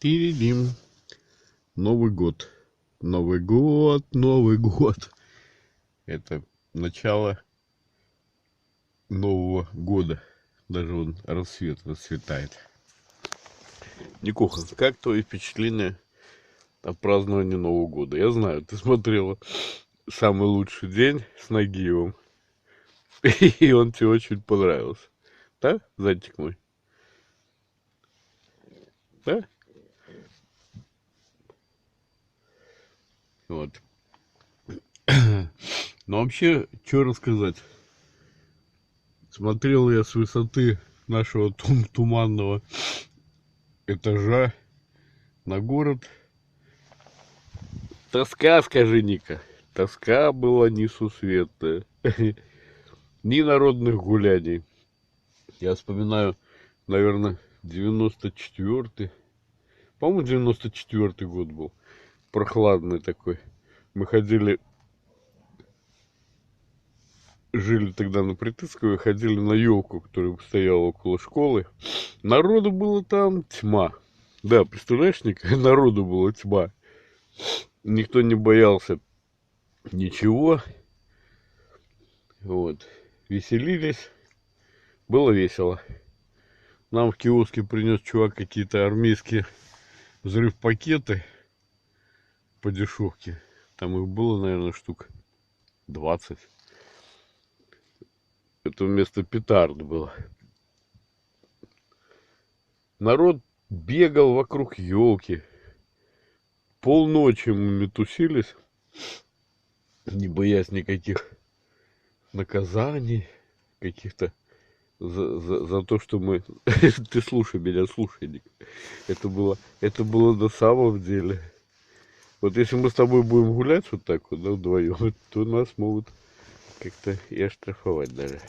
Тиридим. Новый год. Новый год, Новый год. Это начало Нового года. Даже он рассвет расцветает. Никуха, как твои впечатления о праздновании Нового года? Я знаю, ты смотрела «Самый лучший день» с Нагиевым. И он тебе очень понравился. Да, зайчик мой? Да? Вот. Но вообще, что рассказать? Смотрел я с высоты нашего туманного этажа на город. Тоска, скажи, Ника. Тоска была несусветная. Ни народных гуляний. Я вспоминаю, наверное, 94-й. По-моему, 94-й год был. Прохладный такой. Мы ходили... Жили тогда на Притыцкого, ходили на елку, которая стояла около школы. Народу было там тьма. Да, представляешь, Ника, народу было тьма. Никто не боялся ничего. Вот. Веселились. Было весело. Нам в киоске принес чувак какие-то армейские взрыв-пакеты по дешевке. Там их было, наверное, штук 20. Это вместо петард было. Народ бегал вокруг елки. Полночи мы тусились, не боясь никаких наказаний, каких-то за то, что мы... Ты слушай меня, слушай, Ник. Это было на самом деле. Вот если мы с тобой будем гулять вот так вот, да, вдвоем, то нас могут как-то и оштрафовать даже.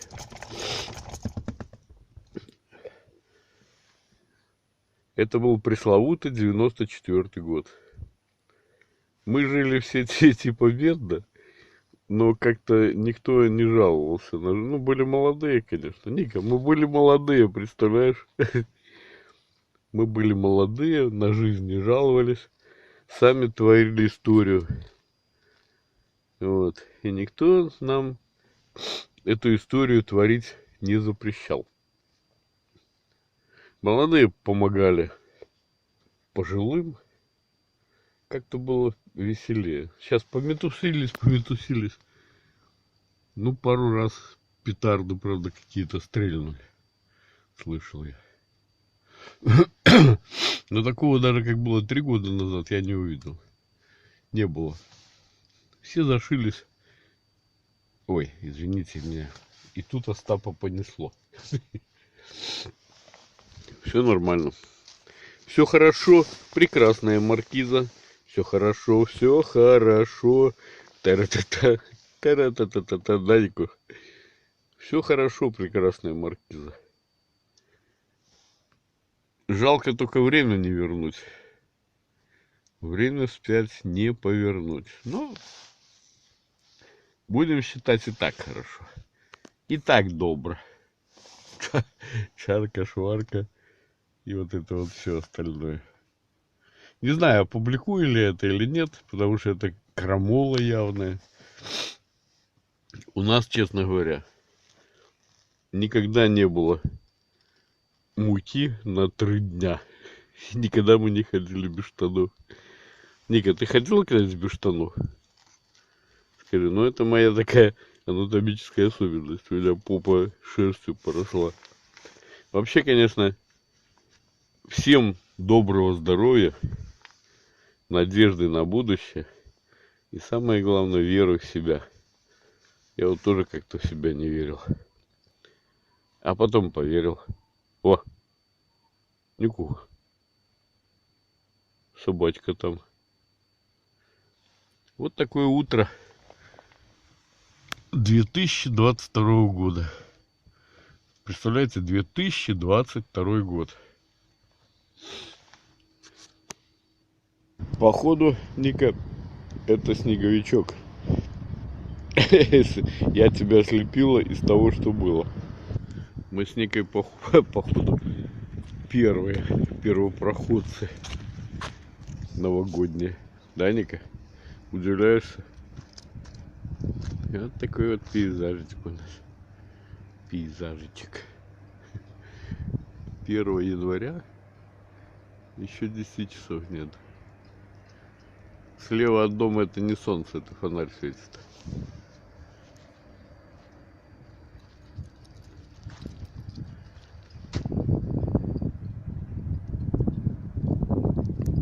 Это был пресловутый 94-й год. Мы жили все типа бедно, но как-то никто не жаловался. Ну, были молодые, конечно. Ника, мы были молодые, представляешь? Мы были молодые, на жизнь не жаловались. Сами творили историю. Вот. И никто нам эту историю творить не запрещал. Молодые помогали пожилым. Как-то было веселее. Сейчас пометусились. Ну, пару раз петарды, правда, какие-то стрельнули. Слышал я. Но такого даже, как было 3 года назад, я не увидел. Не было. Все зашились. Ой, извините меня. И тут Остапа понесло. Все нормально. Все хорошо. Прекрасная маркиза. Все хорошо, все хорошо. Та-ра-та-та. Та-ра-та-та-та-та. Данику. Все хорошо, прекрасная маркиза. Жалко только время не вернуть. Время вспять не повернуть. Но будем считать и так хорошо. И так добро. Чарка, шварка и вот это вот все остальное. Не знаю, опубликую ли это или нет, потому что это крамола явная. У нас, честно говоря, никогда не было муки на 3 дня. Никогда мы не ходили без штанов. Ника, ты ходила когда-нибудь без штанов? Скажи, ну это моя такая анатомическая особенность. У меня попа шерстью поросла. Вообще, конечно, всем доброго здоровья, надежды на будущее и самое главное, веры в себя. Я вот тоже как-то в себя не верил. А потом поверил. О, Никуха. Собачка там. Вот такое утро 2022 года. Представляете, 2022 год. Походу, Ника, это снеговичок. Я тебя слепила из того, что было. Мы с Никой, походу, первые первопроходцы новогоднее. Да, Ника? Удивляешься? И вот такой вот пейзажечек у нас. Пейзажечек. 1 января. Еще 10 часов нет. Слева от дома это не солнце, это фонарь светит.